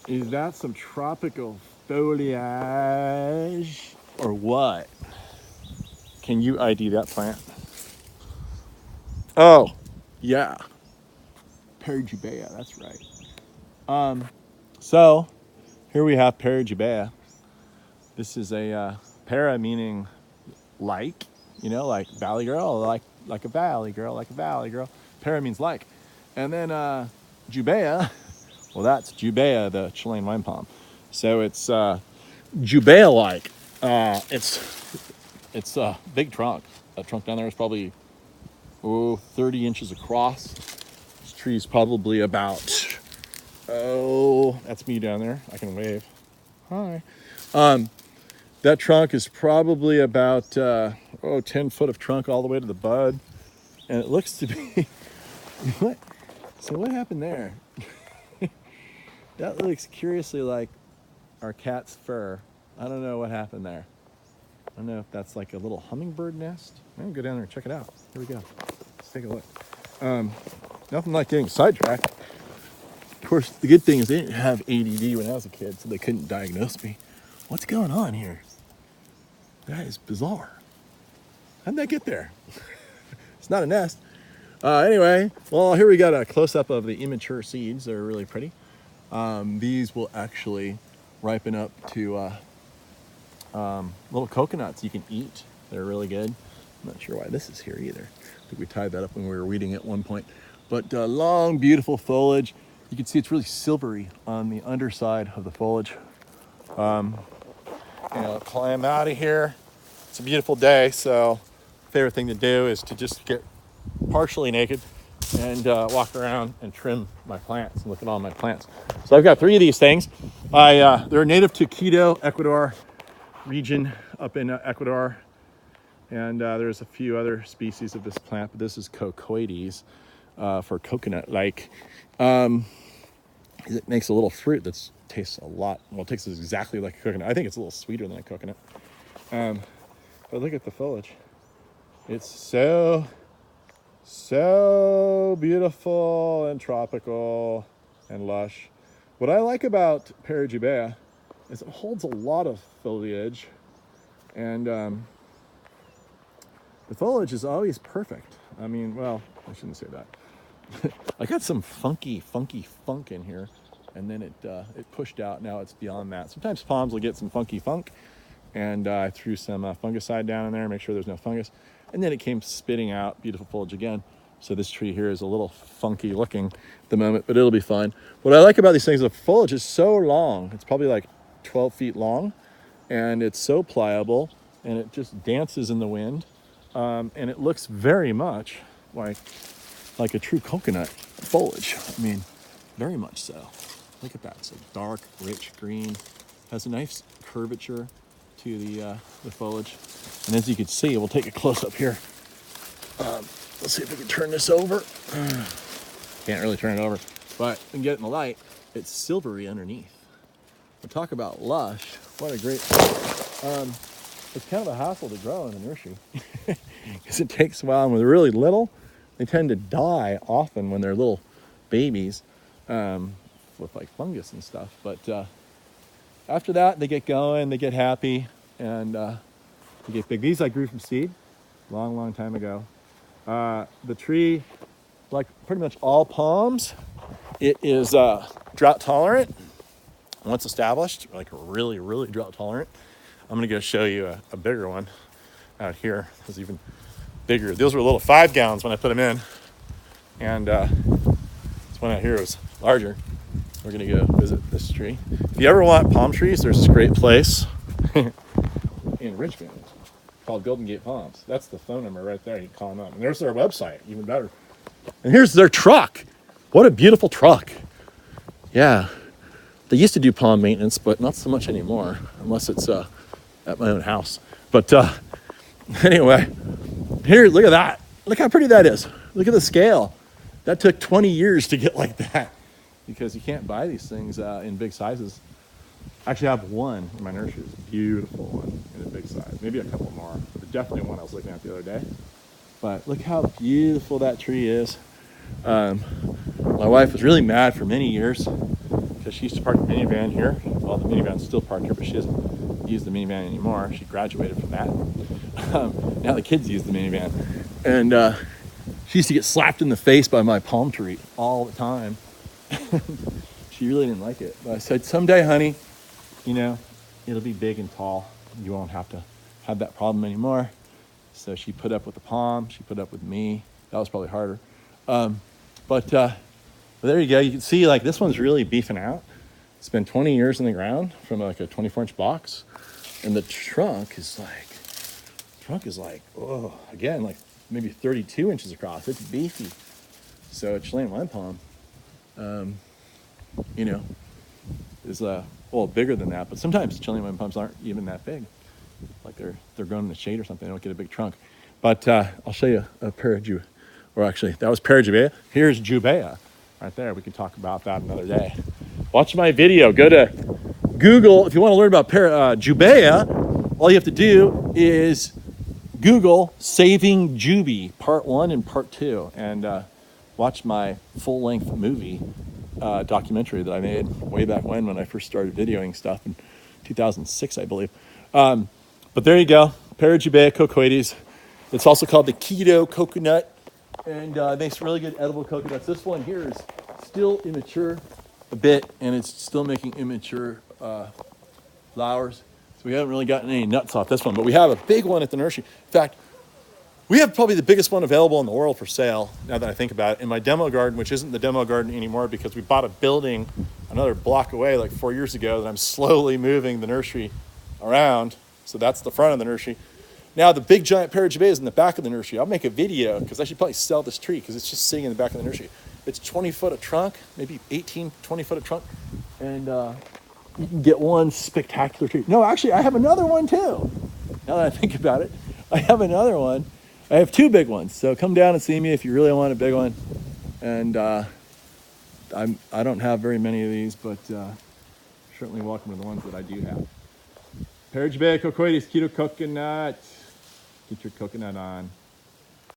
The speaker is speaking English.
Is that some tropical foliage or what? Can you ID that plant? Oh, yeah. Perigibea, that's right. So here we have Perigibea. This is a para meaning like, like valley girl, like a valley girl, like a valley girl. Para means like. And then Jubea, well, that's Jubea, the Chilean wine palm. So it's Jubea like. It's a big trunk. That trunk down there is probably 30 inches across. This tree is probably about that's me down there. I can wave. Hi. That trunk is probably about 10 foot of trunk all the way to the bud, and it looks to be what? So what happened there? That looks curiously like our cat's fur. I don't know what happened there. I don't know if that's like a little hummingbird nest. I'm gonna go down there and check it out. Here we go. Let's take a look. Nothing like getting sidetracked. Of course, the good thing is they didn't have ADD when I was a kid, so they couldn't diagnose me. What's going on here? That is bizarre. How'd that get there? It's not a nest. Anyway, well, here we got a close-up of the immature seeds. They're really pretty. These will actually ripen up to little coconuts you can eat. They're really good. I'm not sure why this is here either. I think we tied that up when we were weeding at one point. But long, beautiful foliage. You can see it's really silvery on the underside of the foliage. Climb out of here. It's a beautiful day, so favorite thing to do is to just get partially naked and walk around and trim my plants and look at all my plants. So I've got 3 of these things. They're native to Quito, Ecuador region up in Ecuador. And there's a few other species of this plant, but this is cocoides for coconut. It makes a little fruit that tastes a lot. Well, it tastes exactly like a coconut. I think it's a little sweeter than a coconut. But look at the foliage. It's so beautiful and tropical and lush. What I like about Perigibea is it holds a lot of foliage, and the foliage is always perfect. I mean, well, I shouldn't say that. I got some funky funk in here, and then it pushed out. Now it's beyond that. Sometimes palms will get some funky funk, and I threw some fungicide down in there, make sure there's no fungus, and then it came spitting out beautiful foliage again. So this tree here is a little funky looking at the moment, but it'll be fine. What I like about these things, the foliage is so long. It's probably like 12 feet long, and it's so pliable, and it just dances in the wind, and it looks very much like a true coconut foliage. I mean, very much so. Look at that. It's a dark, rich green. Has a nice curvature to the foliage. And as you can see, we'll take a close up here. Let's see if we can turn this over. Can't really turn it over, but we can get it in the light. It's silvery underneath. We'll talk about lush. What a great. It's kind of a hassle to grow in the nursery because it takes a while. And when they're really little, they tend to die often when they're little babies with like fungus and stuff. But after that, they get going, they get happy, and they get big. These I grew from seed long time ago. The tree, like pretty much all palms, it is drought tolerant. Once established, like really drought tolerant. I'm gonna go show you a bigger one out here. It was even bigger. Those were little 5 gallons when I put them in, and this one out here was larger. We're gonna go visit this tree. If you ever want palm trees, there's this great place in Richmond called Golden Gate Palms. That's the phone number right there. You can call them up. And there's their website, even better. And here's their truck. What a beautiful truck. Yeah. They used to do palm maintenance, but not so much anymore, unless it's at my own house. But anyway, here, look at that. Look how pretty that is. Look at the scale. That took 20 years to get like that because you can't buy these things in big sizes. Actually, I have one in my nursery. It's a beautiful one in a big size. Maybe a couple more, but definitely one I was looking at the other day. But look how beautiful that tree is. My wife was really mad for many years because she used to park the minivan here. Well, the minivan's still parked here, but she doesn't use the minivan anymore. She graduated from that. Now the kids use the minivan. And she used to get slapped in the face by my palm tree all the time. She really didn't like it. But I said, someday, honey, you know, it'll be big and tall. You won't have to have that problem anymore. So she put up with the palm. She put up with me. That was probably harder. But there you go. You can see like this one's really beefing out. It's been 20 years in the ground from like a 24-inch box. And the trunk is like, oh, again, like maybe 32 inches across. It's beefy. So a Chilean wine palm, you know, is well, bigger than that. But sometimes Chilean wine palms aren't even that big. Like they're grown in the shade or something. They don't get a big trunk. But I'll show you a pair of Jubea. Or actually, that was Parajubea. Here's Jubea right there. We can talk about that another day. Watch my video. Go to Google. If you want to learn about Jubea, all you have to do is Google Saving Juby Part 1 and Part 2. And watch my full-length movie documentary that I made way back when I first started videoing stuff in 2006, I believe. But there you go. Parajubea cocoides. It's also called the Quito Coconut. And it makes really good edible coconuts. This one here is still immature a bit, and it's still making immature flowers. So we haven't really gotten any nuts off this one, but we have a big one at the nursery. In fact, we have probably the biggest one available in the world for sale, now that I think about it, in my demo garden, which isn't the demo garden anymore because we bought a building another block away like 4 years ago that I'm slowly moving the nursery around. So that's the front of the nursery. Now the big giant Parajubea is in the back of the nursery. I'll make a video because I should probably sell this tree because it's just sitting in the back of the nursery. It's 20 foot of trunk, maybe 18, 20 foot of trunk. And you can get one spectacular tree. No, actually I have another one too. Now that I think about it, I have another one. I have two big ones. So come down and see me if you really want a big one. And I don't have very many of these, but certainly welcome to the ones that I do have. Parajubea cocoides, Quito Coconut. Get your coconut on.